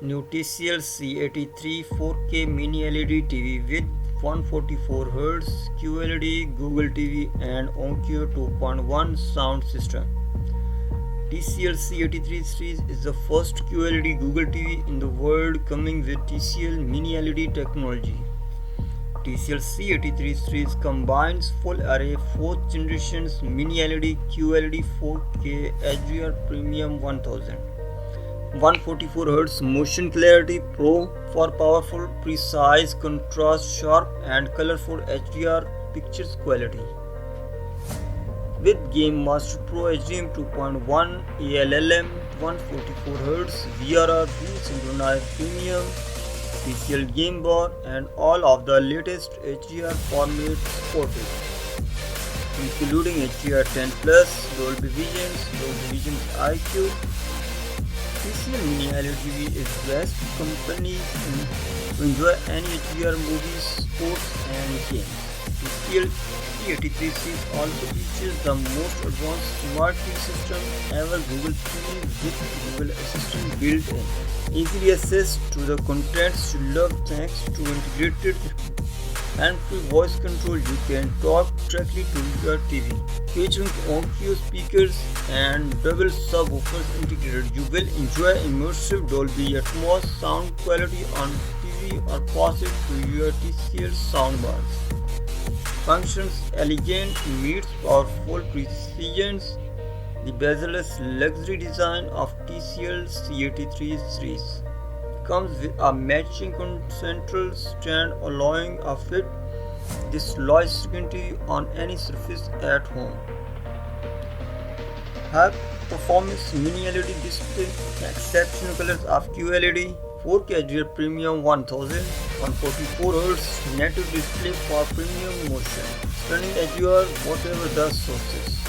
New TCL C83 4K mini LED TV with 144Hz QLED Google TV and Onkyo 2.1 sound system. TCL C83 series is the first QLED Google TV in the world coming with TCL mini LED technology. TCL C83 series combines full array 4th generation's mini LED QLED 4K HDR Premium 1000. 144Hz motion clarity pro for powerful, precise contrast, sharp and colorful HDR pictures quality. With Game Master Pro HDM 2.1 ALLM 144Hz VRR synchronized premium TCL Game Bar and all of the latest HDR formats supported, including HDR10 Plus, Dolby Vision IQ. TCL Mini LED TV is best company to enjoy any HDR movies, sports and games. TCL C83 series also features the most advanced smart TV system ever, Google TV with Google Assistant built in. Easily access to the contents you love thanks to integrated hand-free voice control. You can talk directly to your TV. Featuring Onkyo speakers and double subwoofers integrated, you will enjoy immersive Dolby Atmos sound quality on TV or pass it to your TCL soundbars. Functions elegant meets powerful precision. The bezel-less luxury design of TCL C83 series comes with a matching central stand allowing a fit dislodge security on any surface at home. High performance mini LED display, exceptional colors of QLED, 4K HDR Premium 1000, 144Hz native display for premium motion, stunning HDR whatever the sources.